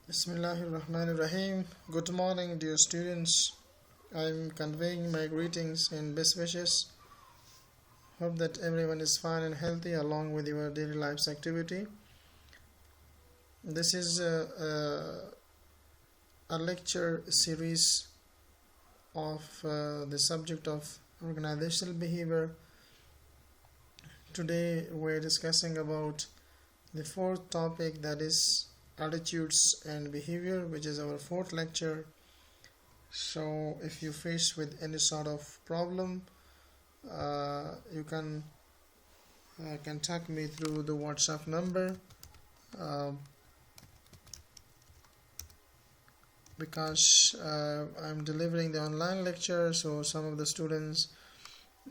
Bismillahirrahmanirrahim. Good morning, dear students. I'm conveying my greetings and best wishes. Hope that everyone is fine and healthy along with your daily life's activity. This is a lecture series of the subject of organizational behavior. Today we're discussing about the fourth topic, that is attitudes and behavior, which is our fourth lecture. So if you face with any sort of problem, you can contact me through the WhatsApp number, uh, because I'm delivering the online lecture, so some of the students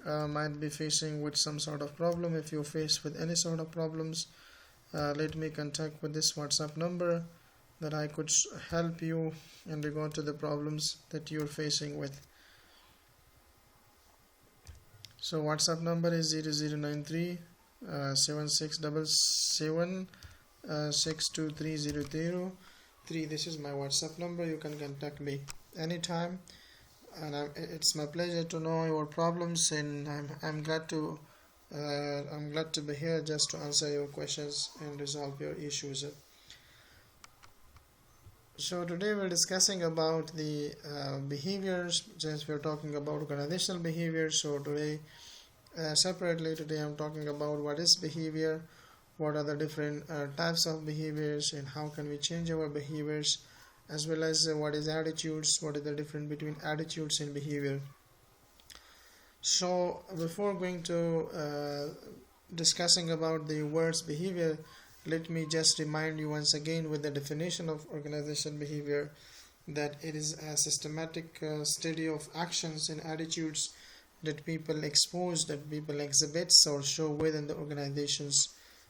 might be facing with some sort of problem. If you face with any sort of problems, let me contact with this WhatsApp number, that I could help you in regard to the problems that you're facing with. So WhatsApp number is 0093 7677 62303. This is my WhatsApp number. You can contact me anytime, and it's my pleasure to know your problems, and I'm glad to be here just to answer your questions and resolve your issues. So today we're discussing about the behaviors, since we're talking about organizational behavior. So today, separately, today I'm talking about what is behavior, what are the different types of behaviors, and how can we change our behaviors, as well as what is attitudes, what is the difference between attitudes and behavior. So before going to discussing about the words behavior, let me just remind you once again with the definition of organizational behavior, that it is a systematic study of actions and attitudes that people expose, that people exhibits or show within the organizations.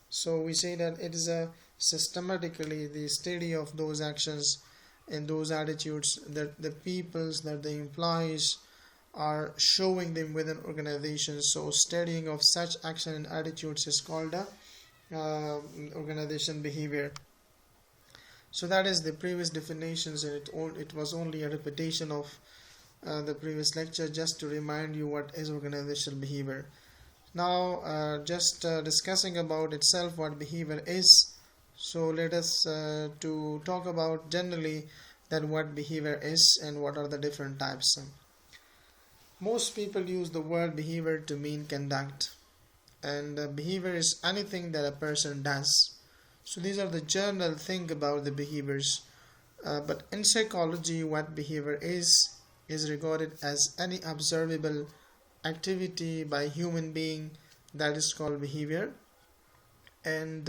So we say that it is a systematically the study of those actions and those attitudes that the peoples, that the employees are showing them within organizations. So studying of such action and attitudes is called a organization behavior. So that is the previous definitions, and it was only a repetition of the previous lecture, just to remind you what is organizational behavior. Now just discussing about itself what behavior is. So let us to talk about generally that what behavior is and what are the different types. Most people use the word behavior to mean conduct, and behavior is anything that a person does. So these are the general thing about the behaviors. But in psychology, what behavior is regarded as any observable activity by human being, that is called behavior. And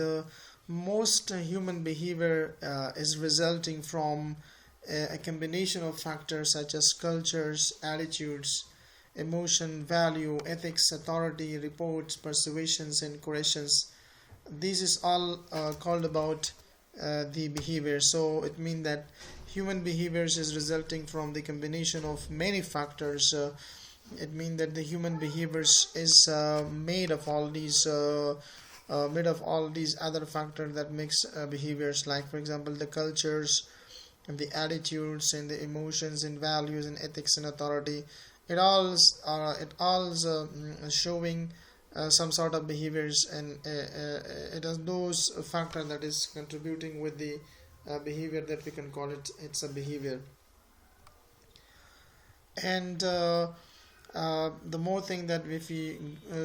most human behavior is resulting from a combination of factors such as cultures, attitudes, emotion, value, ethics, authority, reports, persuasions, and corrections. This is all called about the behavior. So it means that human behaviors is resulting from the combination of many factors. It means that the human behaviors is made of all these other factors that makes behaviors, like for example the cultures and the attitudes and the emotions and values and ethics and authority. It all showing some sort of behaviors, and it is those factors that is contributing with the behavior, that we can call it's a behavior. And the more thing that if we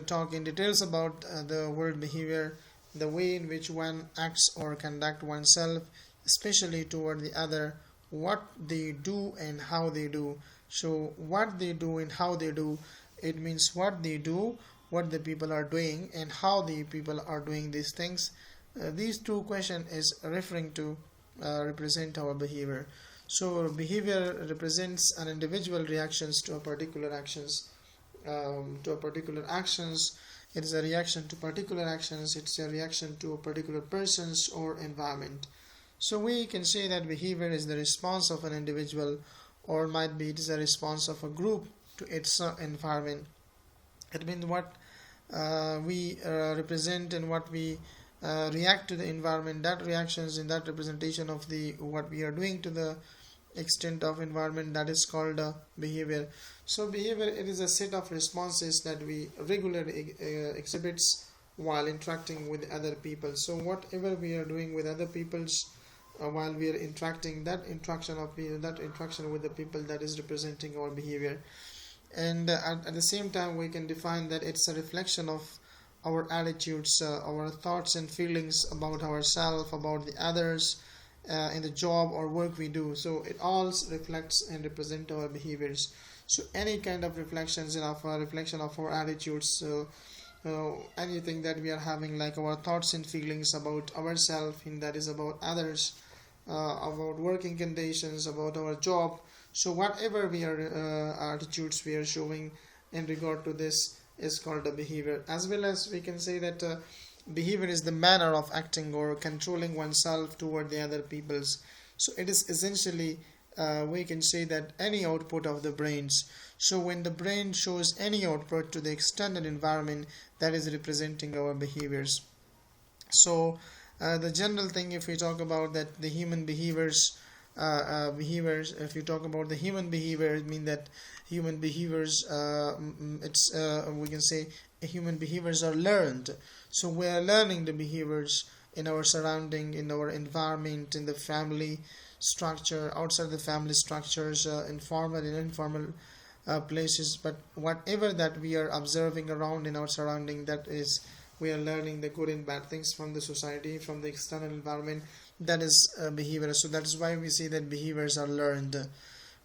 talk in details about the word behavior, the way in which one acts or conduct oneself, especially toward the other, what they do and how they do. So what they do and how they do, it means what they do, what the people are doing, and how the people are doing these things. These two questions is referring to represent our behavior. So behavior represents an individual reactions to a particular actions. It is a reaction to particular actions. It's a reaction to a particular persons or environment. So we can say that behavior is the response of an individual, or might be it is a response of a group to its environment. It means what we represent and what we react to the environment, that reactions in that representation of the what we are doing to the extent of environment, that is called behavior. So behavior, it is a set of responses that we regularly exhibits while interacting with other people. So whatever we are doing with other people's while we are interacting, that interaction with the people, that is representing our behavior. And at the same time we can define that it's a reflection of our attitudes, our thoughts and feelings about ourselves, about the others, in the job or work we do. So it all reflects and represent our behaviors. So any kind of reflections in our reflection of our attitudes, so anything that we are having, like our thoughts and feelings about ourselves, and that is about others, about working conditions, about our job. So whatever we are attitudes we are showing in regard to this is called a behavior. As well as we can say that behavior is the manner of acting or controlling oneself toward the other peoples. So it is essentially we can say that any output of the brains. So when the brain shows any output to the external environment, that is representing our behaviors. So the general thing, if we talk about that the human behaviors, if you talk about the human behavior, it means that human behaviors, it's we can say human behaviors are learned. So we are learning the behaviors in our surrounding, in our environment, in the family structure, outside the family structures, informal and informal places. But whatever that we are observing around in our surrounding, that is, we are learning the good and bad things from the society, from the external environment. That is behavior. So that is why we say that behaviors are learned.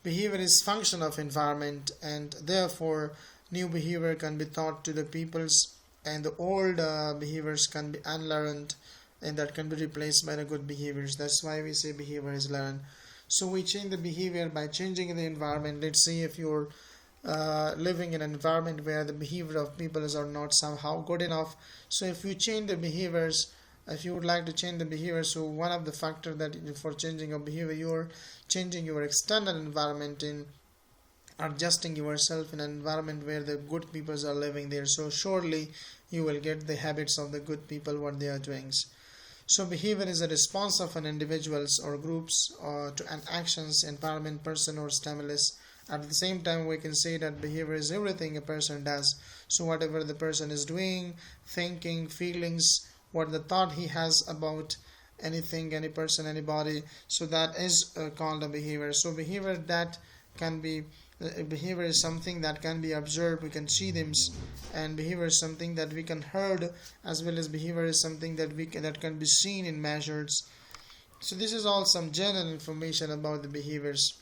Behavior is function of environment, and therefore new behavior can be taught to the peoples, and the old behaviors can be unlearned, and that can be replaced by the good behaviors. That's why we say behavior is learned. So we change the behavior by changing the environment. Let's say if you're living in an environment where the behavior of people are not somehow good enough, so if you change the behaviors, if you would like to change the behavior, so one of the factor that for changing your behavior, you're changing your external environment in adjusting yourself in an environment where the good people are living there. So surely you will get the habits of the good people, what they are doing. So behavior is a response of an individuals or groups to an actions, environment, person or stimulus. At the same time we can say that behavior is everything a person does. So whatever the person is doing, thinking, feelings, what the thought he has about anything, any person, anybody, so that is called a behavior. So behavior that can be behavior is something that can be observed, we can see them, and behavior is something that we can heard, as well as behavior is something that that can be seen and measured. So this is all some general information about the behaviors.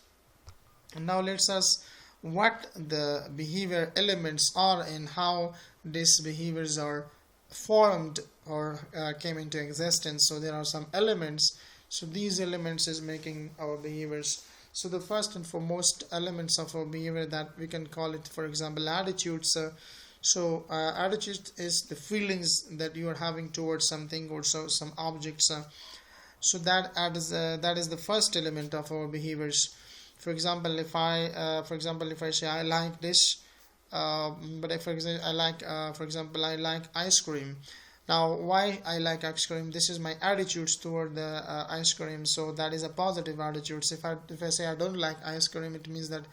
And now let's ask what the behavior elements are and how these behaviors are formed or came into existence. So there are some elements. So these elements is making our behaviors. So the first and foremost elements of our behavior, that we can call it, for example, attitudes. Attitude is the feelings that you are having towards something or some objects. So that is the first element of our behaviors. For example, if I say I like this, but if I like ice cream. Now, why I like ice cream? This is my attitudes toward the ice cream. So that is a positive attitude. If I say I don't like ice cream, it means that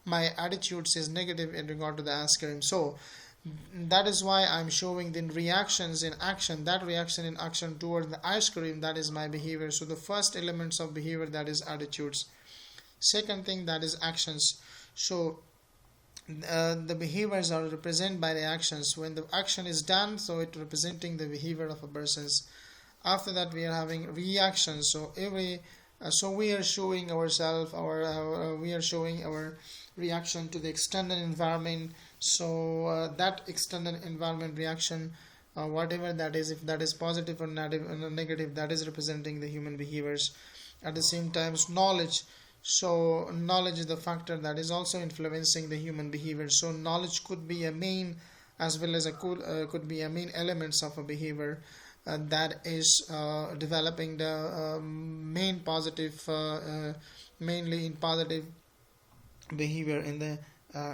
my attitudes is negative in regard to the ice cream. So that is why I'm showing the reactions in action. That reaction in action toward the ice cream, that is my behavior. So the first elements of behavior, that is attitudes. Second thing, that is actions. So the behaviors are represented by the actions. When the action is done, so it representing the behavior of a person's. After that we are having reactions. So we are showing ourselves we are showing our reaction to the external environment. So that external environment reaction, whatever that is, if that is positive or negative, that is representing the human behaviors. At the same time, knowledge. So knowledge is the factor that is also influencing the human behavior. So knowledge could be a main, as well as could be a main elements of a behavior that is developing the main positive, mainly in positive behavior in the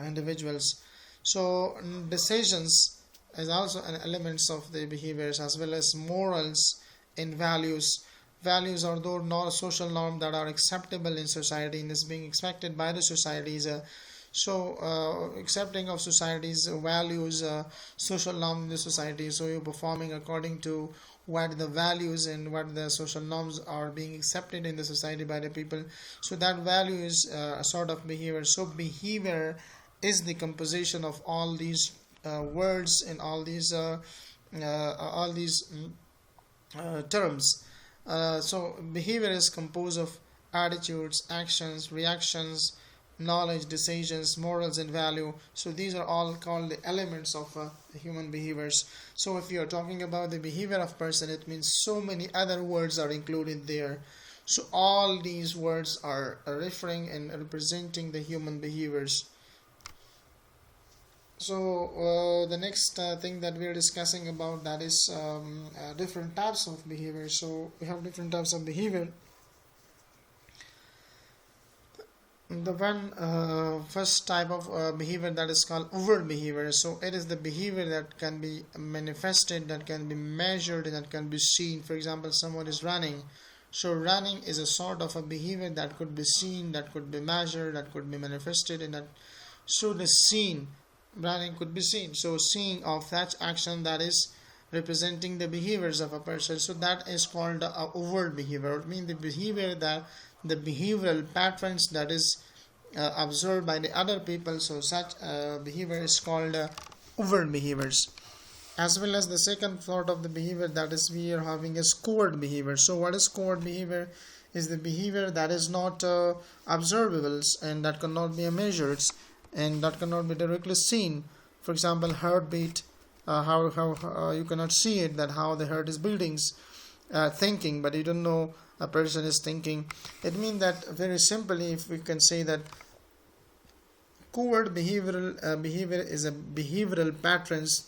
individuals. So decisions is also an elements of the behaviors, as well as morals and values. Values are those social norms that are acceptable in society and is being expected by the societies. Accepting of society's values, social norms in the society. So you're performing according to what the values and what the social norms are being accepted in the society by the people. So that value is a sort of behavior. So behavior is the composition of all these words and all these terms. So behavior is composed of attitudes, actions, reactions, knowledge, decisions, morals, and value. So these are all called the elements of human behaviors. So if you are talking about the behavior of person, it means so many other words are included there. So all these words are referring and representing the human behaviors. So the next thing that we are discussing about, that is different types of behavior. So we have different types of behavior. The one first type of behavior, that is called overt behavior. So it is the behavior that can be manifested, that can be measured, and that can be seen. For example, someone is running. So running is a sort of a behavior that could be seen, that could be measured, that could be manifested, and that so the seen running could be seen. So seeing of such action, that is representing the behaviors of a person. So that is called overt behavior. It means the behavior, that the behavioral patterns that is observed by the other people. So such behavior is called overt behaviors. As well as the second sort of the behavior, that is we are having is covert behavior. So what is covert behavior? Is the behavior that is not observable and that cannot be measured and that cannot be directly seen. For example, heartbeat, how you cannot see it, that how the heart is beating, thinking, but you don't know a person is thinking. It means that very simply, if we can say that covert behavior is a behavioral patterns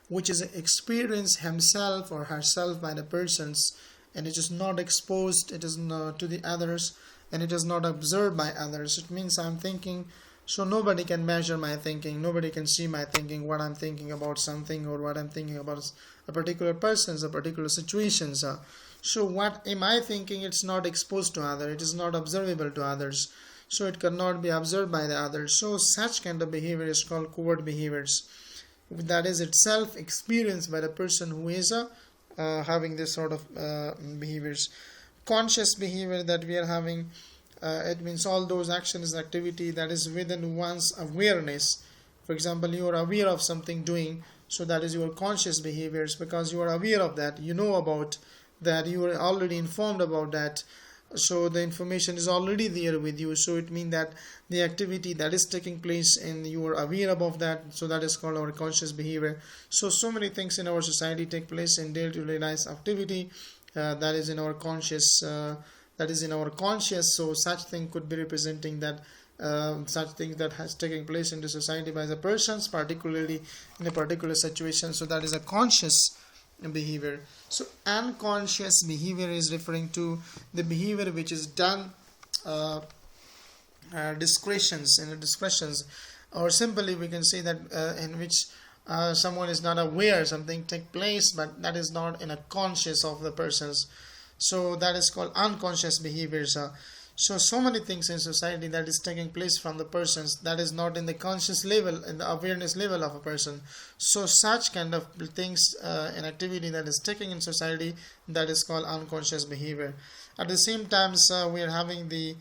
which is experienced himself or herself by the persons, and it is not exposed, it is not to the others, and it is not observed by others. It means I'm thinking, so nobody can measure my thinking, nobody can see my thinking, what I'm thinking about something or what I'm thinking about a particular person's, a particular situations. So what am I thinking? It's not exposed to others, it is not observable to others, so it cannot be observed by the others. So such kind of behavior is called covert behaviors. That is itself experienced by the person who is having this sort of behaviors. Conscious behavior that we are having, it means all those actions, activity that is within one's awareness. For example, you are aware of something doing, so that is your conscious behaviors, because you are aware of that, you know about that, you are already informed about that, so the information is already there with you. So it means that the activity that is taking place and you are aware about that, so that is called our conscious behavior. So many things in our society take place in day-to-day life activity that is in our conscious, so such thing could be representing that such things that has taken place in the society by the persons, particularly in a particular situation. So that is a conscious behavior. So unconscious behavior is referring to the behavior which is done discretions, or simply we can say that in which someone is not aware something take place, but that is not in a conscious of the persons. So that is called unconscious behaviors. So many things in society that is taking place from the persons that is not in the conscious level, in the awareness level of a person. So such kind of things and activity that is taking in society, that is called unconscious behavior. At the same time, we are having the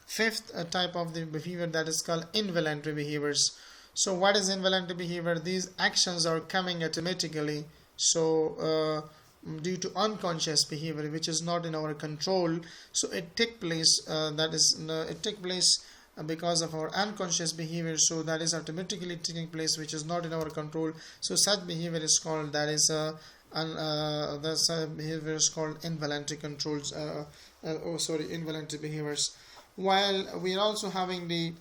fifth type of the behavior, that is called involuntary behaviors. So what is involuntary behavior? These actions are coming automatically, so due to unconscious behavior which is not in our control. So it take place because of our unconscious behavior, so that is automatically taking place which is not in our control. So such behavior is called, that is behavior is called involuntary controls, involuntary behaviors. While we are also having the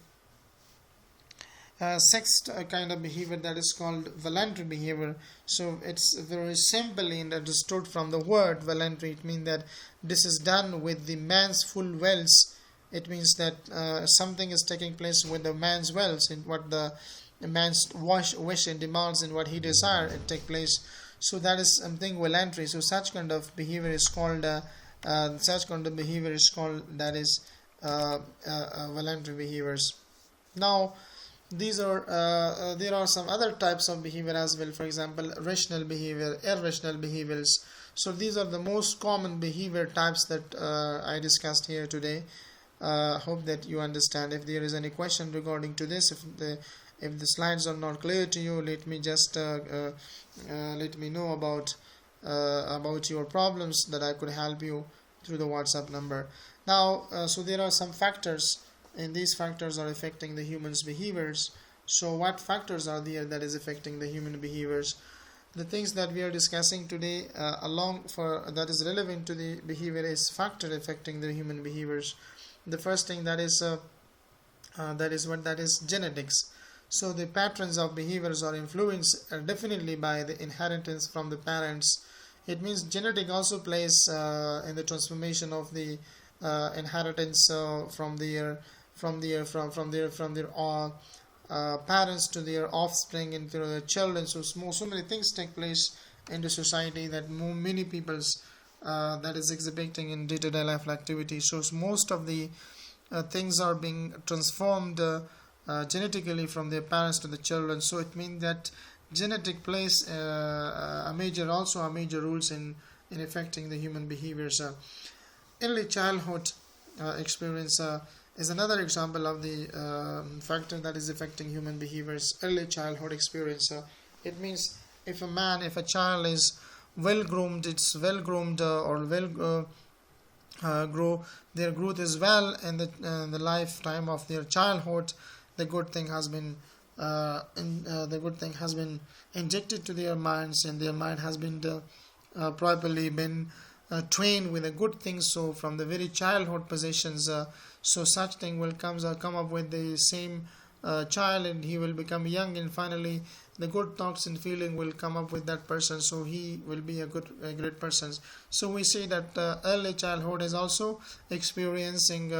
sixth kind of behavior, that is called voluntary behavior. So it's very simply understood from the word voluntary. It means that this is done with the man's full wills. It means that something is taking place with the man's wills, in what the a man's wish and demands and what he desires it take place. So that is something voluntary. So such kind of behavior is called that is voluntary behaviors. Now these are there are some other types of behavior as well. For example, rational behavior, irrational behaviors. So these are the most common behavior types that I discussed here today. Hope that you understand. If there is any question regarding to this, if the slides are not clear to you, let me just let me know about your problems, that I could help you through the WhatsApp number. Now so there are some factors, and these factors are affecting the human's behaviors. So what factors are there that is affecting the human behaviors? The things that we are discussing today along for that is relevant to the behavior is factor affecting the human behaviors. The first thing that is genetics. So the patterns of behaviors are influenced definitely by the inheritance from the parents. It means genetic also plays in the transformation of the inheritance from their parents to their offspring and to their children. So many things take place in the society that many people's that is exhibiting in day-to-day life activity. So most of the things are being transformed genetically from their parents to the children. So it means that genetic plays a major roles in affecting the human behaviors. Early childhood experience is another example of the factor that is affecting human behaviors. Early childhood experience. It means if a child is well groomed, or well grow, their growth is well in the lifetime of their childhood. The good thing has been injected to their minds, and their mind has been properly been trained with the good things. So from the very childhood positions, so such thing will come up with the same child, and he will become young, and finally the good thoughts and feeling will come up with that person, so he will be a great person. So we see that early childhood is also experiencing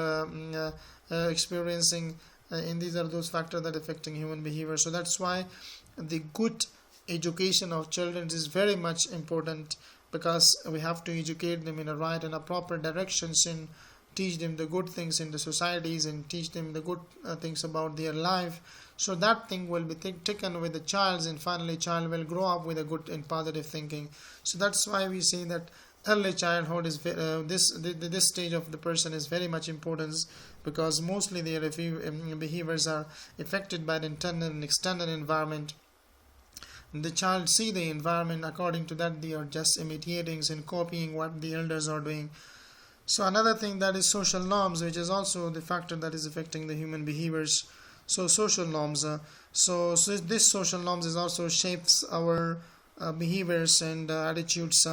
and these are those factors that affecting human behavior. So that's why the good education of children is very much important, because we have to educate them in a right and a proper directions, and teach them the good things in the societies, and teach them the good things about their life. So that thing will be taken with the child, and finally child will grow up with a good and positive thinking. So that's why we say that early childhood is this stage of the person is very much important, because mostly their behaviors are affected by the internal and external environment. The child see the environment, according to that they are just imitating and copying what the elders are doing. So another thing that is social norms, which is also the factor that is affecting the human behaviors. So social norms, so this social norms is also shapes our behaviors and attitudes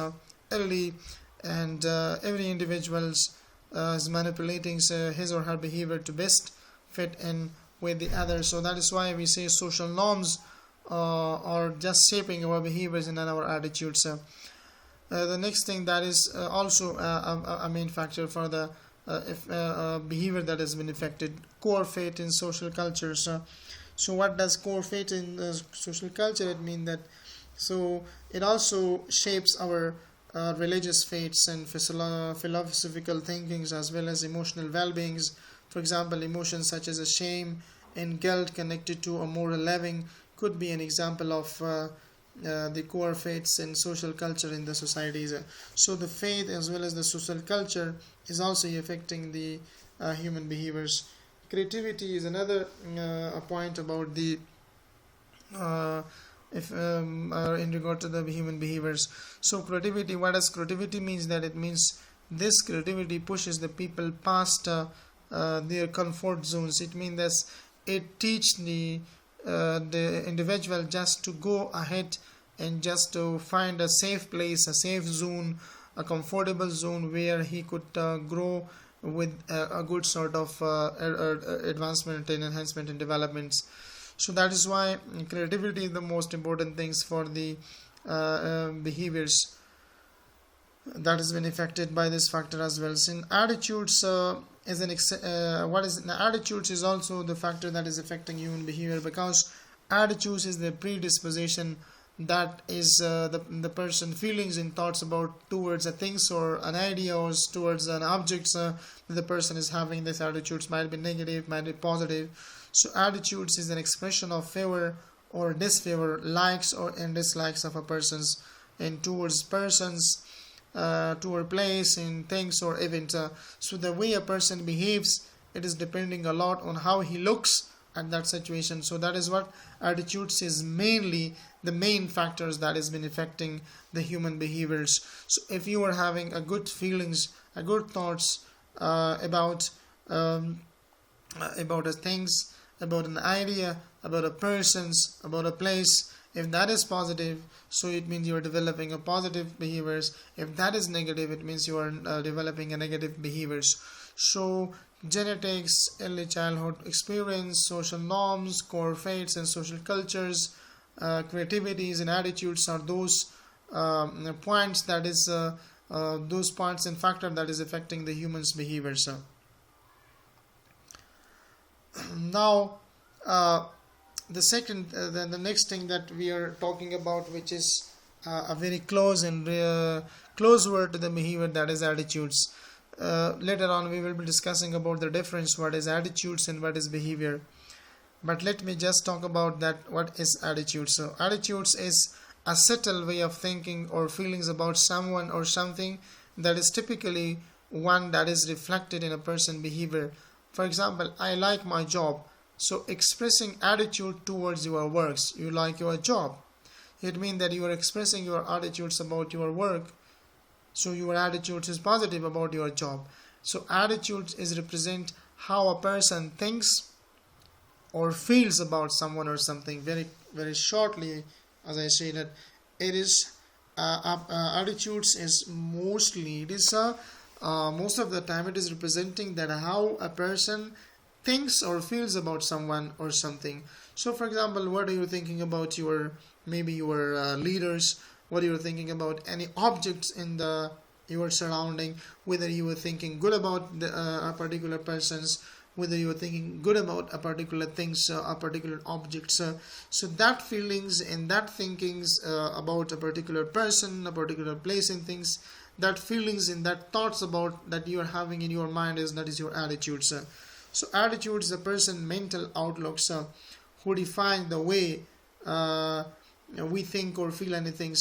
early, and every individual's is manipulating his or her behavior to best fit in with the others. So that is why we say social norms are just shaping our behaviors and our attitudes. The next thing that is also a main factor for the behavior that has been affected, core fate in social cultures. So what does core fate in social culture? It means that so it also shapes our religious fates and philosophical thinkings, as well as emotional well-beings. For example, emotions such as a shame and guilt connected to a moral living could be an example of the core faiths in social culture in the societies. So the faith as well as the social culture is also affecting the human behaviors. Creativity is another point about the if in regard to the human behaviors. So creativity, what does creativity means? That it means this creativity pushes the people past their comfort zones. It means that it teaches the individual just to go ahead and just to find a safe place, a safe zone, a comfortable zone where he could grow with a good sort of advancement and enhancement and developments. So that is why creativity is the most important things for the behaviors that has been affected by this factor as well. So in attitudes attitudes is also the factor that is affecting human behavior, because Attitudes is the predisposition, that is the person feelings and thoughts about towards a things or an idea or towards an objects the person is having. These attitudes might be negative, might be positive. So attitudes is an expression of favor or disfavor, likes or and dislikes of a person's and towards persons, toward place in things or events. So the way a person behaves, it is depending a lot on how he looks at that situation. So that is what attitudes is mainly the main factors that has been affecting the human behaviors. So if you are having a good feelings, a good thoughts about a things, about an idea, about a person's, about a place, if that is positive, so it means you are developing a positive behaviors. If that is negative, it means you are developing a negative behaviors. So genetics, early childhood experience, social norms, core faiths and social cultures, creativities and attitudes are those points that is those points and factor that is affecting the human's behaviors. Now the second the next thing that we are talking about, which is a very close and close word to the behavior, that is attitudes. Later on we will be discussing about the difference, what is attitudes and what is behavior, but let me just talk about that, what is attitude. So attitudes is a subtle way of thinking or feelings about someone or something that is typically one that is reflected in a person's behavior. For example, I like my job. So expressing attitude towards your works, you like your job, it means that you are expressing your attitudes about your work. So your attitude is positive about your job. So attitude is represent how a person thinks or feels about someone or something. Very very shortly, as I say that it is attitudes is mostly, it is most of the time it is representing that how a person thinks or feels about someone or something. So for example, what are you thinking about your, maybe your leaders, what are you thinking about any objects in the your surrounding, whether you were thinking good about a particular person's, whether you are thinking good about a particular things, a particular objects. So that feelings and that thinkings about a particular person, a particular place and things, that feelings and that thoughts about that you are having in your mind, is that is your attitudes. So attitudes, a person mental outlooks who define the way we think or feel anything.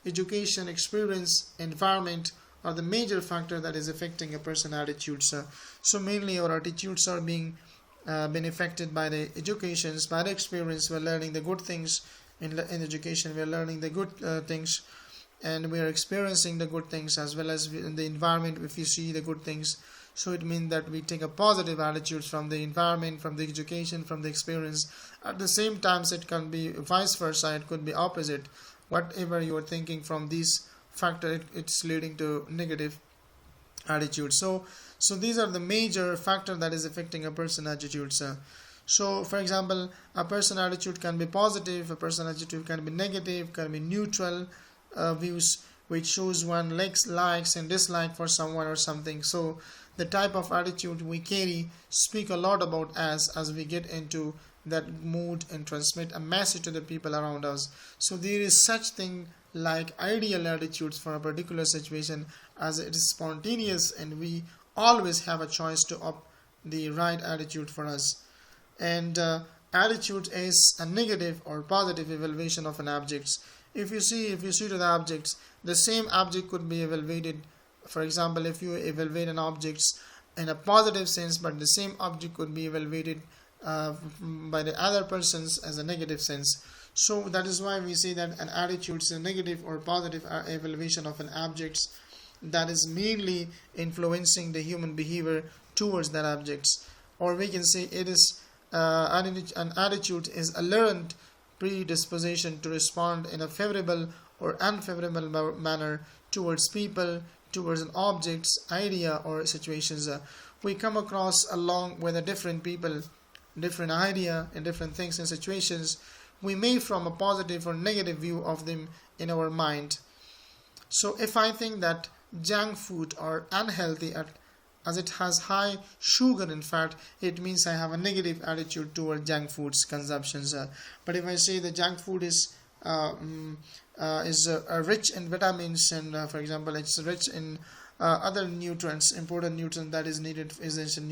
Education, experience, environment are the major factor that is affecting a person attitudes. So mainly our attitudes are being been affected by the educations, by the experience. We're learning the good things in education. We're learning the good things, and we are experiencing the good things, as well as in the environment. If you see the good things, so it means that we take a positive attitudes from the environment, from the education, from the experience. At the same time, it can be vice versa. It could be opposite. Whatever you are thinking from these factor, it's leading to negative attitude. So these are the major factor that is affecting a person attitudes. So for example, a person attitude can be positive, a person attitude can be negative, can be neutral views, which shows one likes and dislike for someone or something. So the type of attitude we carry speak a lot about us as we get into that mood and transmit a message to the people around us. So there is such thing like ideal attitudes for a particular situation, as it is spontaneous and we always have a choice to opt the right attitude for us. And attitude is a negative or positive evaluation of an object. If you see to the objects, the same object could be evaluated. For example, if you evaluate an object in a positive sense, but the same object could be evaluated by the other persons as a negative sense. So that is why we say that an attitude is a negative or positive evaluation of an object that is mainly influencing the human behavior towards that objects. Or we can say it is an attitude is a learned predisposition to respond in a favorable or unfavorable manner towards people, towards an object's idea or situations. We come across along with a different people, different idea and different things and situations. We may form a positive or negative view of them in our mind. So if I think that junk food are unhealthy as it has high sugar in fat, it means I have a negative attitude toward junk foods consumptions. But if I say the junk food is rich in vitamins, and for example it's rich in other nutrients, important nutrients that is needed, essential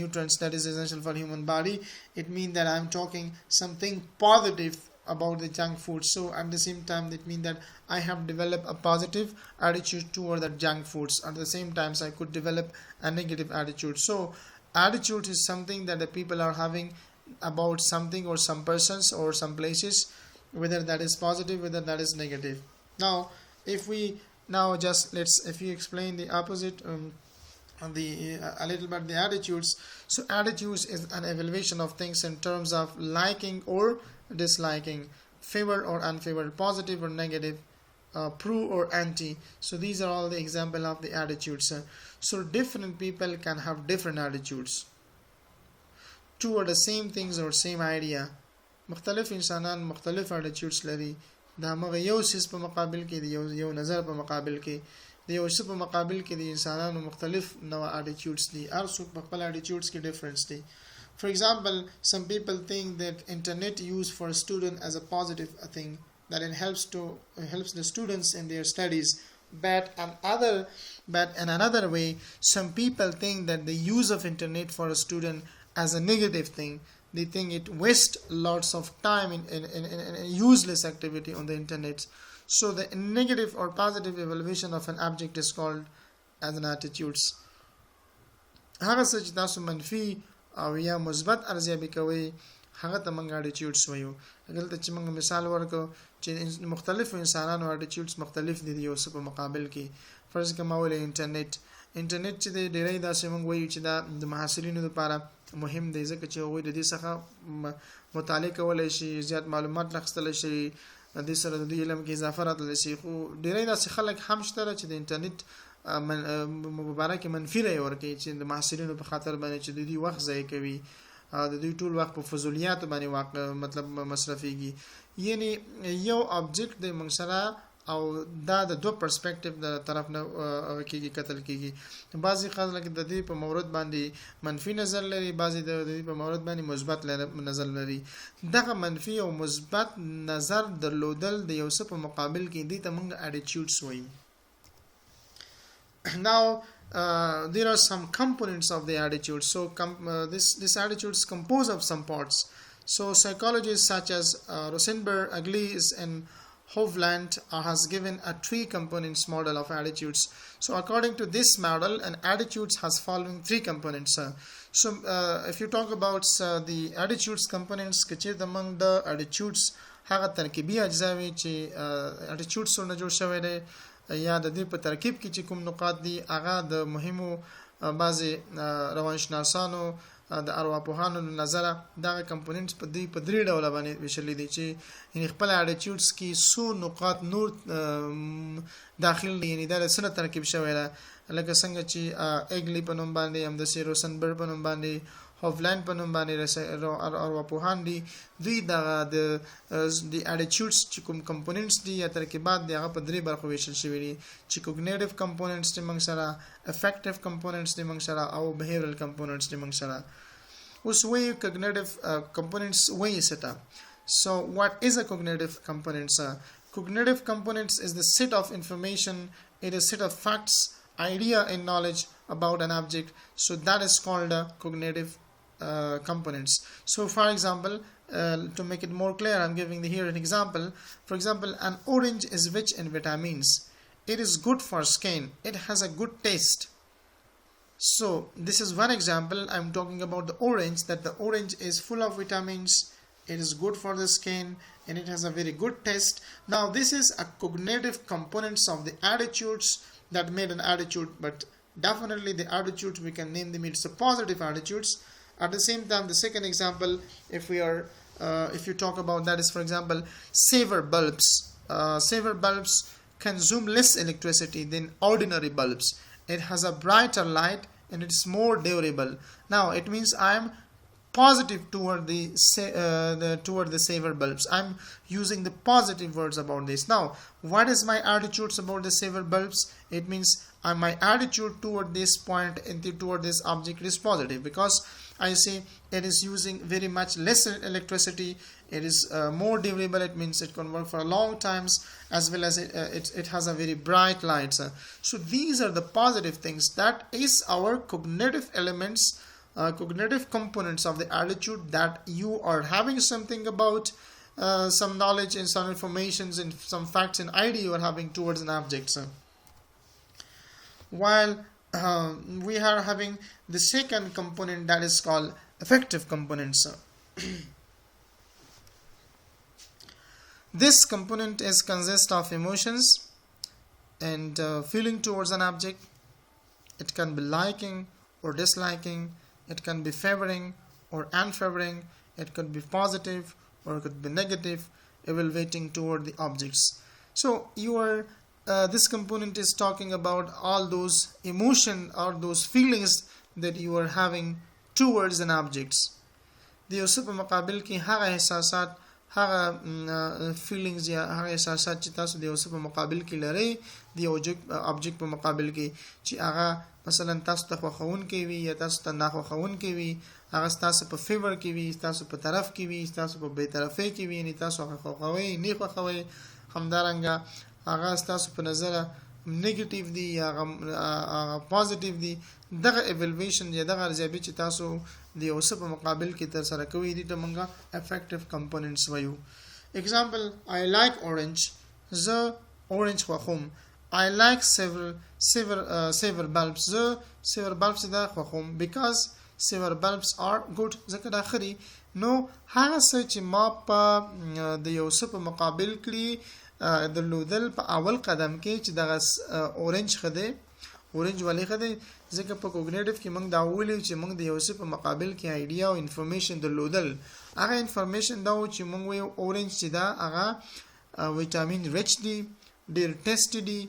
nutrients that is essential for human body, it means that I'm talking something positive about the junk food. So at the same time it means that I have developed a positive attitude toward the junk foods. At the same time I could develop a negative attitude. So attitude is something that the people are having about something or some persons or some places, whether that is positive, whether that is negative. Now if we now just let's if you explain the opposite, a little bit the attitudes. So attitudes is an evaluation of things in terms of liking or disliking, favor or unfavor, positive or negative, pro or anti. So these are all the example of the attitudes. So different people can have different attitudes toward the same things or same idea. مختلف انسانان مختلف attitudes لري. دا هغه یو سیس په مقابل کې دی، یو نظر په مقابل کې د یو څه په مقابل کې د انسانانو مختلف نوع attitudes دي. هر څوک په خپل attitudes کې difference دي. For example, some people think that internet use for a student as a positive thing, that it helps the students in their studies. But in another way, some people think that the use of internet for a student as a negative thing. They think it wastes lots of time in useless activity on the internet. So the negative or positive evaluation of an object is called as an attitudes. هغه څه چې تاسو منفي او یا مثبت ارزیابي کوي هغه ته موږ attitudes وایو. دلته چې موږ مثال ورکو چې مختلف انسانانو attitudes مختلف دي یو څه په مقابل کې. فرض کړه ما ویل انټرنیټ چې د ډیری داسې موږ وایو چې دا د محصلینو لپاره مهم دی، ځکه چې هغوی د دې څخه مطالعه کولی شي، زیات معلومات اخیستلی شي، د دې سره د دوی علم کې اضافه راتلی شي. خو ډیری داسې خلک هم شته چې د انټرنیټ مبارک منفي رایې ورکوي چې د محصلینو په خاطر باندې چې د دوی وخت ضایع کوي، د دوی ټول وخت په فضولیاتو باندې مطلب مصرفیږي. یعنی یو آبجیکټ د موږ سره او دا د دو پرسپیکټیو د طرف نه کېږي کتل کېږي. بعضې خلک د دې په مورد باندې منفي نظر لري، بعضې د دې په مورد باندې مثبت نظر لري. دغه منفي او مثبت نظر درلودل د یو څه په مقابل کې دې ته موږ attitudes وایو. Now there are some components of the attitude. So this attitude is composed of some parts. So psychologists such as Rosenberg, Aglese and Hovland has given a 3 components model of attitudes. So according to this model, an attitudes has following 3 components. So if you talk about the attitudes components, کچې among the attitudes هغه ترکیبي اجزا وي چې attitudes سره جوړ شوی دی، یا د دې په ترکیب کې چې کوم نقاط دي هغه د مهمو بعضې روانشناسانو د ارواپوهانو نظره دغه کمپوننټس په 3 ډوله باندې ویشلي دي چې خپل اټیټیوډز کې څو نقاط نور داخل دي، یعنی دا سره ترکیب شوی ده. لکه څنګه چې ایګلی په نوم باندې، همداسې روسنبرګ په نوم باندې، هوفلند په نوم باندې ارواپوهان دي. دوی د اټیټیوډز چې کوم کمپوننټس دي یا ترکیبات دي هغه په 3 برخو ویشل شوي دي چې کوګنیټیو کمپوننټس دي موږ سره، افیکټیو کمپوننټس دي موږ سره، او بیهیویرل کمپوننټس دي موږ سره. اوس وایي کوګنیټیو کمپوننټس وایي څه ته. So what is a cognitive components? Cognitive components is the set of information, it is a set of facts, idea and knowledge about an object. So that is called cognitive components. So for example, to make it more clear, I'm giving here an example. For example, an orange is rich in vitamins. It is good for skin. It has a good taste. So this is one example. I'm talking about the orange, that the orange is full of vitamins. It is good for the skin and it has a very good taste. Now this is a cognitive components of the attitudes that made an attitude, but definitely the attitudes we can name them, it's a positive attitudes. At the same time, the second example, if you talk about that is, for example, saver bulbs. Saver bulbs consume less electricity than ordinary bulbs. It has a brighter light and it's more durable. Now it means I'm positive toward the saver bulbs. I'm using the positive words about this. Now what is my attitudes about the saver bulbs? It means my attitude toward this point and toward this object is positive, because I say it is using very much less electricity, it is more durable, it means it can work for a long times, as well as it has a very bright light. So these are the positive things. That is our cognitive elements, cognitive components of the attitude, that you are having something about some knowledge and some informations and some facts and idea you are having towards an object. While we are having the second component, that is called affective components. This component is consist of emotions and feeling towards an object. It can be liking or disliking, it can be favoring or unfavoring, it could be positive or it could be negative, evaluating toward the objects. So this component is talking about all those emotion or those feelings that you are having towards an objects. د یو څه په مقابل کې هغه احساسات، هغه فیلینګز یا هغه احساسات چې تاسو د یو څه په مقابل کې لرئ، د یو object په مقابل کې چې هغه مثلا تاسو ته خوښونکی وي یا تاسو ته ناخوښونکی وي، هغه تاسو په فیور کې وي، تاسو په طرف کې وي، تاسو په بې طرفۍ کې وي، یعنی تاسو هغه خوښوئ نه خوښوئ. همدارنګه هغه تاسو په نظر نیگیټیو دی یا هغه پوزټیو دی. دغه ایوالویشن یا دغه ارزیابي چې تاسو د یو څه په مقابل کې تر سره کوئ، دې ته موږ افیکټیو کمپوننټس وایو. اگزامپل، I like orange. زه اورنج خوښوم. I like silver bulbs. زه silver bulbs دا خوښوم because silver bulbs are good. ځکه دا ښه دي. نو هغه څه چې ما په د یو څه په مقابل کې درلودل په اول قدم کې چې دغه اورنج ښه دی، اورنج ولې ښه دی؟ ځکه په کوګنیټیو کې موږ دا وویلو چې موږ د یو څه په مقابل کې آیډیا او انفارمیشن درلودل. هغه انفارمیشن دا و چې موږ وایو اورنج چې دا هغه ویټامین ریچ دی، ډېر ټیسټي دی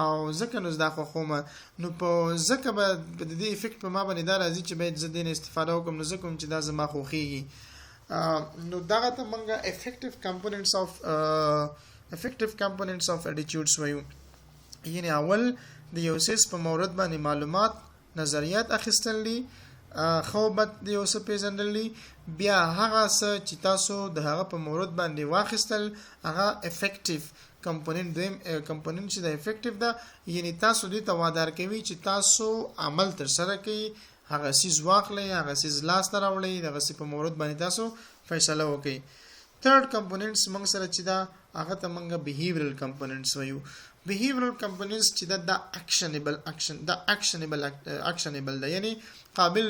او ځکه نو دا خوښوم. نو په ځکه به د دې افیکټ په ما باندې دا راځي چې باید زه دې نه استفاده وکړم، نو ځکه کوم چې دا زما خوښیږي. نو دغه ته موږ effective components of attitudes وایو. یعنی اول د یو څه په مورد باندې معلومات، نظریات اخیستل دي، خو بد د یو څه پیژندل دي، بیا هغه څه چې تاسو د هغه په مورد باندې واخیستل هغه افیکټیو کمپوننت. دویم کمپوننت چې د افیکټیو ده، یعنی تاسو دې ته وادار کوي چې تاسو عمل تر سره کوي، هغه سیز واخلئ، هغه سیز لاس ته راوړئ، دغه سیز په مورد باندې تاسو فیصله وکړئ. third components موږ سره چې دا هغه ته موږ behavioral components وایو. behavioral components چې دا actionable ده، یعنی قابل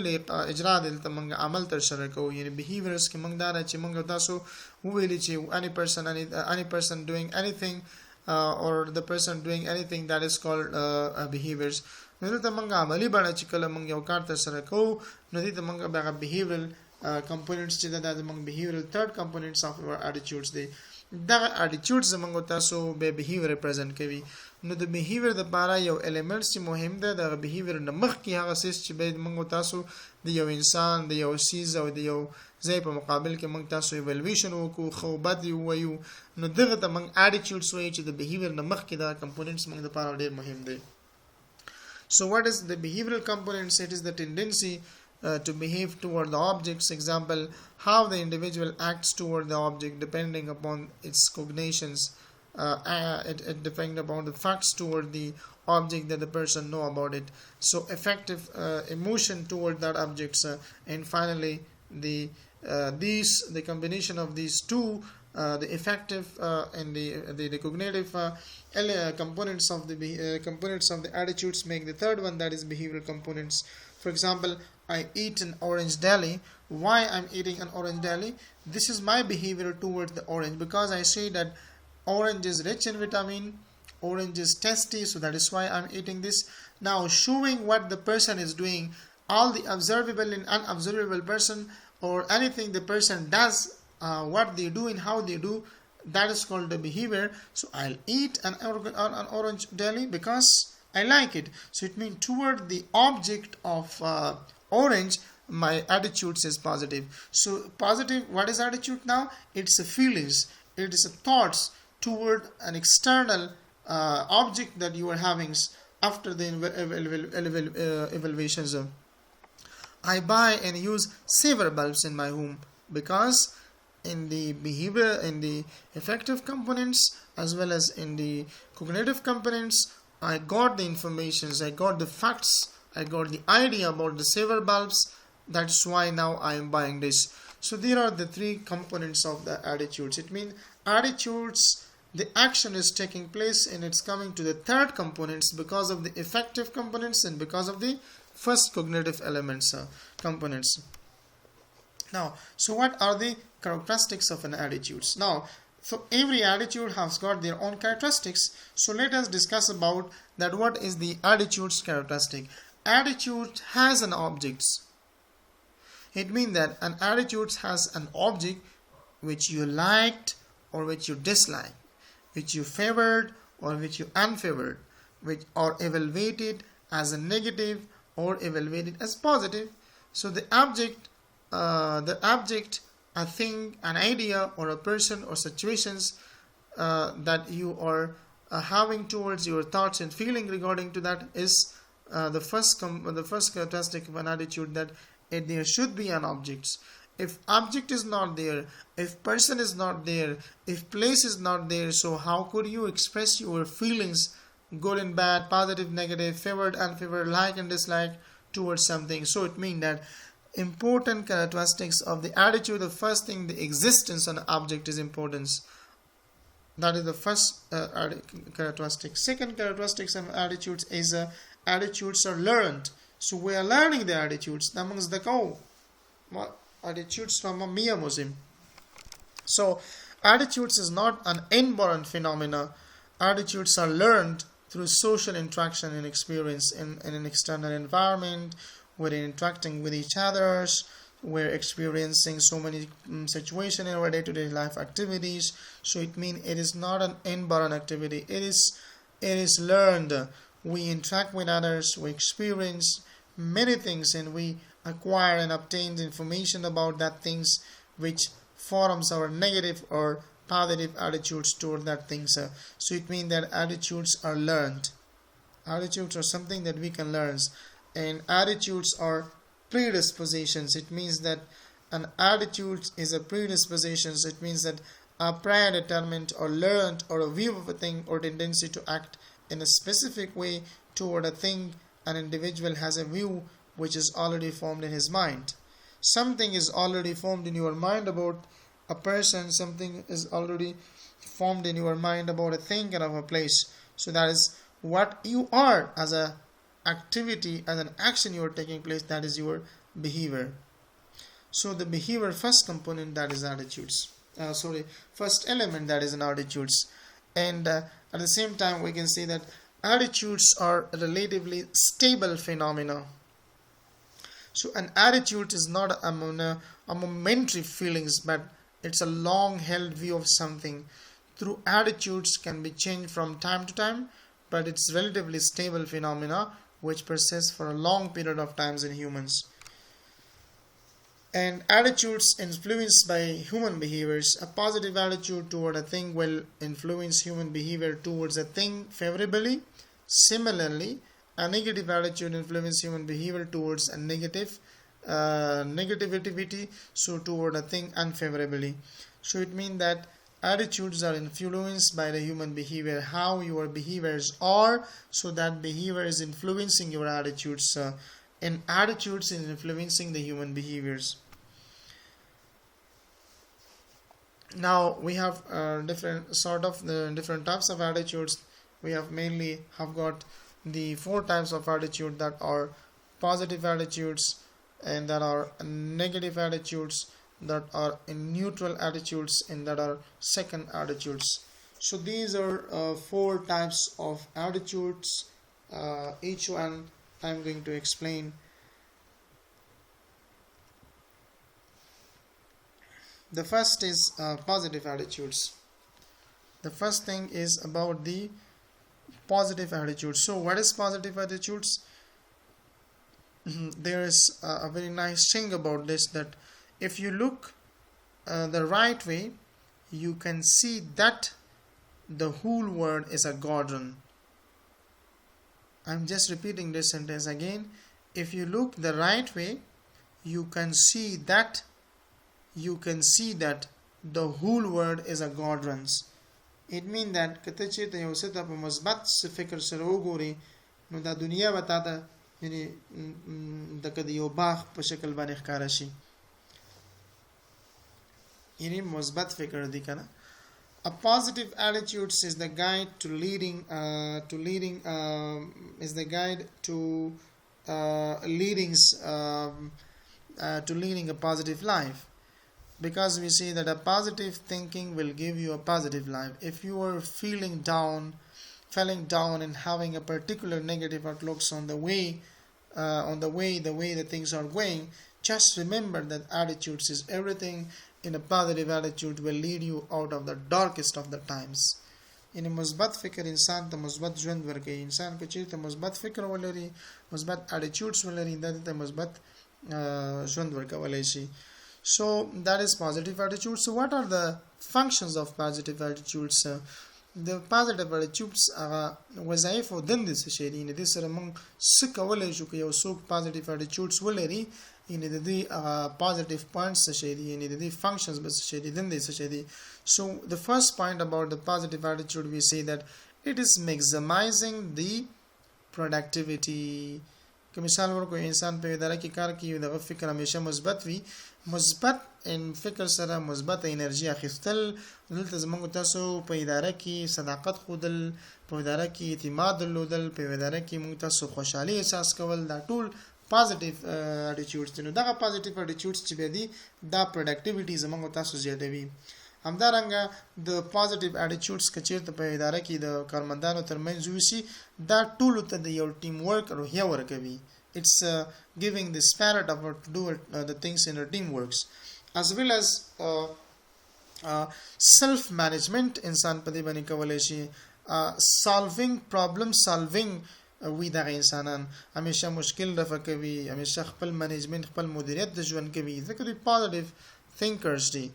اجرا دي، ته موږ عمل تر سره کوو. یعنی behaviors کې موږ دا چې موږ تاسو وویل چې any person doing anything or the person doing anything that is called behaviors. نو دلته موږ عملی بڼه چې کله موږ یو کار تر سره کوو، نو دې ته موږ هغه behavioral components چې دا زموږ behavioral third components of our attitudes دي. دغه attitudes زموږ تاسو به behavior represent کوي. نو د behavior د لپاره یو elements چې مهم ده، د behavior نه مخکې هغه څه چې به موږ تاسو د یو انسان، د یو سیز او د یو ځای په مقابل کې موږ تاسو evaluation وکړو، خو بد وایو، نو دغه ته موږ attitudes وایو چې د behavior نه مخکې دا components موږ لپاره ډېر مهم دي. So what is the behavioral components? It is the tendency to behave toward the objects. Example, how the individual acts toward the object depending upon its cognitions, it depends upon the facts toward the object that the person know about it. So effective emotion toward that objects, and finally the combination of these two, the effective and the cognitive components of the attitudes make the third one, that is behavioral components. For example, I eat an orange daily. Why I'm eating an orange daily? This is my behavior towards the orange, because I say that orange is rich in vitamin, orange is tasty, so that is why I'm eating this. Now showing what the person is doing, all the observable and unobservable person, or anything the person does, what they do and how they do, that is called the behavior. So I'll eat an orange daily because I like it. So it means toward the object of orange, my attitude is positive. So positive, what is attitude now? It's a feelings, it is a thoughts toward an external object that you are having. after the evaluations. I buy and use saver bulbs in my home because in the behavior, in the affective components as well as in the cognitive components, I got the informations, I got the facts, I got the idea about the saver bulbs. That's why now I am buying this. So there are the three components of the attitudes. It means attitudes, the action is taking place and it's coming to the third components because of the effective components and because of the first cognitive elements components. Now, so what are the characteristics of an attitudes? Now, so every attitude has got their own characteristics. So let us discuss about that. What is the attitude's characteristic? Attitude has an object. It means that an attitude has an object which you liked or which you disliked, which you favored or which you unfavored, which are evaluated as a negative or evaluated as positive. So the object, a thing, an idea, or a person or situations that you are having towards your thoughts and feeling regarding to that is the first characteristic of an attitude, that there should be an object. If object is not there, if person is not there, if place is not there, so how could you express your feelings, good and bad, positive, negative, favored, unfavored, like and dislike towards something? So it means that important characteristics of the attitude, the first thing, the existence of an object is importance. That is the first characteristic. Second characteristics of attitudes is attitudes are learned. So we are learning the attitudes amongst the cow. Attitudes from a mere Muslim. So attitudes is not an inborn phenomena. Attitudes are learned through social interaction and experience in an external environment. We're interacting with each other. We're experiencing so many situations in our day-to-day life activities. So it means it is not an inborn activity. It is learned. We interact with others. We experience many things and we acquire and obtain information about that things which forms our negative or positive attitudes toward that things. So it means that attitudes are learned. Attitudes are something that we can learn, and attitudes are predispositions. It means that an attitude is a predisposition. It means that a prior determined or learned or a view of a thing or tendency to act in a specific way toward a thing. An individual has a view which is already formed in his mind. Something is already formed in your mind about a person, something is already formed in your mind about a thing and of a place. So that is what you are as a activity, as an action you are taking place, that is your behavior. So the behavior first component, that is attitudes. First element, that is an attitudes. And at the same time we can say that attitudes are relatively stable phenomena. So an attitude is not a momentary feelings, but it's a long held view of something. Through attitudes can be changed from time to time, but it's relatively stable phenomena which persists for a long period of times in humans. And attitudes influenced by human behaviors. A positive attitude toward a thing will influence human behavior towards a thing favorably. Similarly, a negative attitude influences human behavior towards a negativity, so toward a thing unfavorably. So it means that attitudes are influenced by the human behavior, how your behaviors are, so that behavior is influencing your attitudes, and attitudes is influencing the human behaviors. Now we have different types of attitudes. We have mainly got the 4 types of attitude, that are positive attitudes, and that are negative attitudes, that are neutral attitudes, and that are second attitudes. So these are 4 types of attitudes. Each one I'm going to explain. The first is positive attitudes. The first thing is about the positive attitude. So what is positive attitudes? There is a very nice thing about this, that if you look the right way, you can see that the whole world is a garden. I'm just repeating this sentence again. If you look the right way, you can see that the whole world is a quadrants. It means that کته چې ته یو څه ته په مثبت فکر سره وګوري نو دا دنیا به تا ته یعنی د کده یو باغ په شکل باندې ښکارا شي. یعنی مثبت فکر دی کنه. A positive attitude is the guide to leading a positive life, because we see that a positive thinking will give you a positive life. If you are feeling down and having a particular negative outlooks on the way the things are going, just remember that attitudes is everything. In a positive attitude will lead you out of the darkest of the times. In a مثبت فکر انسان ته مثبت ژوند ورکوي. انسان که چیرته مثبت فکر ولري، مثبت attitudes ولري، دا ته مثبت ژوند ورکولای شي. So that is positive attitude. So what are the functions of positive attitudes? The positive attitudes are وظایف او دندې څه شي دي. د سره موږ څه کولای شو که یو څوک positive attitudes ولري، یعنی د دې positive points څه شي دي، یعنی د دې functions به څه شي دي، دندې څه شي دي. So the first point about the positive attitude, we say that it is maximizing the productivity. که مثال ورکو انسان په اداره کې کار کوي، دغه فکر همیشه مثبت وي، مثبت ان فکر سره مثبت انرژي اخیستل. دلته زموږ تاسو په اداره کې صداقت خودل، په اداره کې اعتماد درلودل، په اداره کې موږ تاسو خوشحالي احساس کول، دا ټول positive attitudes. نو دغه positive attitudes چې به دي دا productivity زموږ تاسو زیاتوي. همدارنګه د positive attitudes که چیرته په اداره کې د کارمندانو ترمنځ وشي، دا ټول ته د یو ټیم ورک روحیه ورکوي. It's giving the spirit of to do the things in a team works, as well as self management. انسان په دې باندې کولای شي solving problem solving وی دغه انسانان همیشه مشکل رفع کوي، همیشه خپل منیجمنت خپل مدیریت د ژوند کوي، ځکه دوی positive thinkers دي.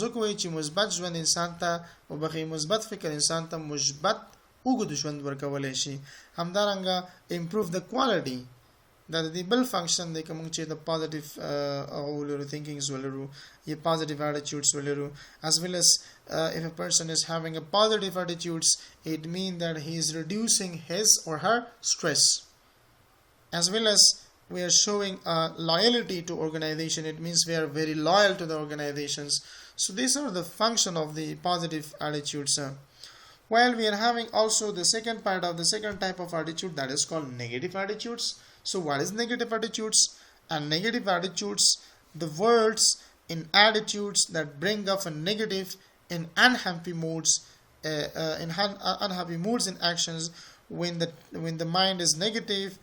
ځکه وایي چې مثبت ژوند انسان ته او بغیر مثبت فکر انسان ته مثبت اوږد ژوند ورکولای شي. همدارنګه improve the quality، دا د دې بل فنکشن دی کوم چې د positive ولرو thinkings ولرو یا positive attitudes ولرو. As well as if a person is having a positive attitudes, it means that he is reducing his or her stress. As well as we are showing loyalty to organization, it means we are very loyal to the organizations. So these are the function of the positive attitudes. While we are having also the second part of the second type of attitude, that is called negative attitudes. So what is negative attitudes? And negative attitudes, the words in attitudes that bring up a negative in unhappy moods, unhappy moods and actions. When the mind is negative,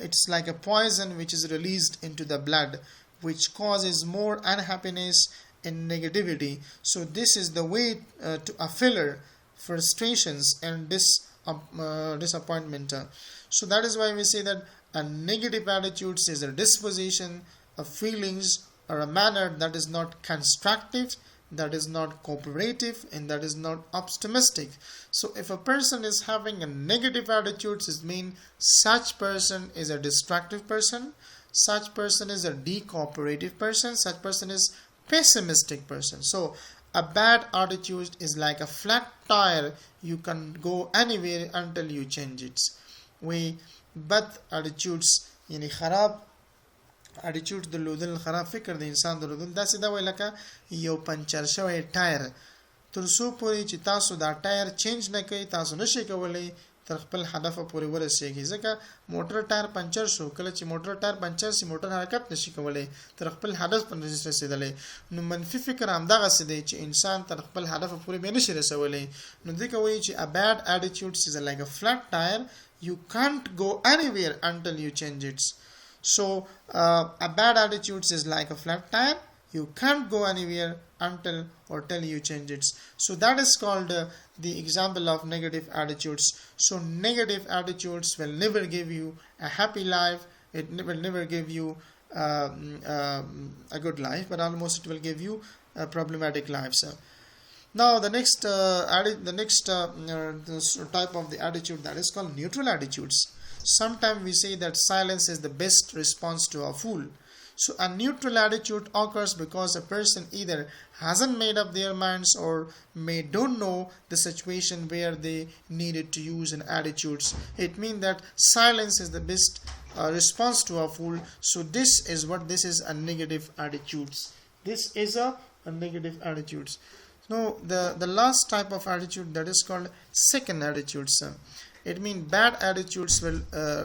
it's like a poison which is released into the blood, which causes more unhappiness and negativity. So this is the way to a filler frustrations and disappointment. So that is why we say that a negative attitude is a disposition, a feelings, or a manner that is not constructive, that is not cooperative, and that is not optimistic. So if a person is having a negative attitude, it means such person is a destructive person, such person is a decooperative person, such person is pessimistic person. So a bad attitude is like a flat tire, you can go anywhere until you change it. We bad attitudes یعنی خراب attitude درلودل، خراب فکر د انسان درلودل، دا څه دا وای لکه یو پنچر شوی ټایر. تر څو پورې چې تاسو دا ټایر چینج نه کړئ، تاسو نشئ کولی تر خپل هدف پورې ورسیږئ. ځکه موټر ټایر پنچر شو، کله چې موټر ټایر پنچر شي موټر حرکت نشي کولی، تر خپل هدف پورې نشي رسیدلی. نو منفي فکر همدغسې دی چې انسان تر خپل هدف پورې بیا نشي رسولی. نو ځکه وایي چې a bad attitude is like a flat tire, you can't go anywhere until you change it. So a bad attitude is like a flat tire, you can't go anywhere until or till you change it. So that is called the example of negative attitudes. So negative attitudes will never give you a happy life, it will never give you a good life, but almost it will give you a problematic life. So now the next type of the attitude, that is called neutral attitudes. Sometimes we say that silence is the best response to a fool. So a neutral attitude occurs because a person either hasn't made up their minds or may don't know the situation where they needed to use an attitudes. It means that silence is the best response to a fool. So this is a negative attitudes. This is a negative attitudes. Now the last type of attitude, that is called second attitudes. It means bad attitudes will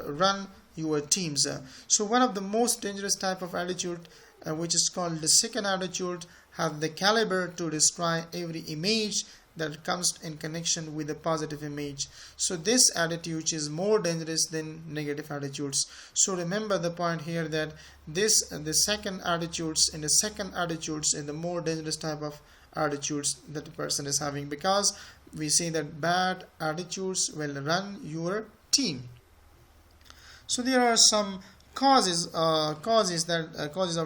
run your teams. So one of the most dangerous type of attitude, which is called the second attitude, have the caliber to destroy every image that comes in connection with a positive image. So this attitude is more dangerous than negative attitudes. So remember the point here that the second attitudes in the more dangerous type of attitudes that the person is having, because we say that bad attitudes will run your team. So there are some causes of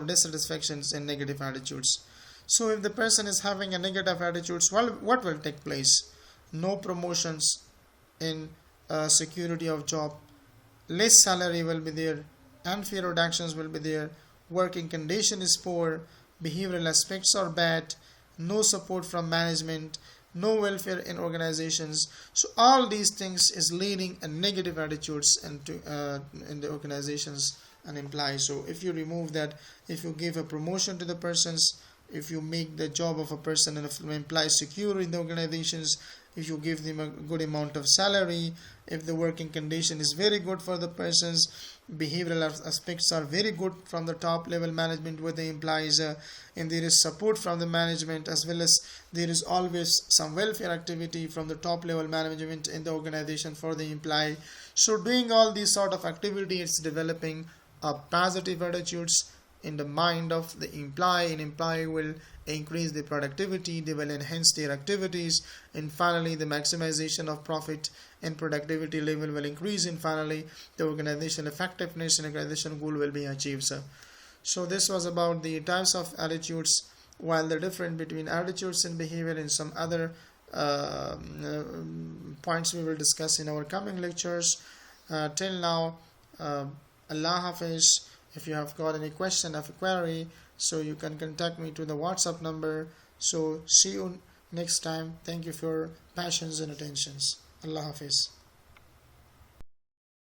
dissatisfactions in negative attitudes. So if the person is having a negative attitudes, well, what will take place? No promotions in security of job, less salary will be there, unfair reductions will be there, working condition is poor, behavioral aspects are bad, no support from management, no welfare in organizations. So all these things is leading a negative attitudes into in the organizations and employees. So if you remove that, if you give a promotion to the persons, if you make the job of a person and an employee secure in the organizations, if you give them a good amount of salary, if the working condition is very good for the persons, behavioral aspects are very good from the top level management with the employees, and there is support from the management, as well as there is always some welfare activity from the top level management in the organization for the employee. So doing all these sort of activity, it's developing a positive attitudes in the mind of the employee, and employee will increase their productivity, they will enhance their activities, and finally the maximization of profit and productivity level will increase, and finally the organization effectiveness and organization goal will be achieved. So this was about the types of attitudes, while the difference between attitudes and behavior and some other points we will discuss in our coming lectures. Till now, Allah Hafiz. If you have got any question or query, so you can contact me to the WhatsApp number. So see you next time. Thank you for your patience and attentions. Allah Hafiz.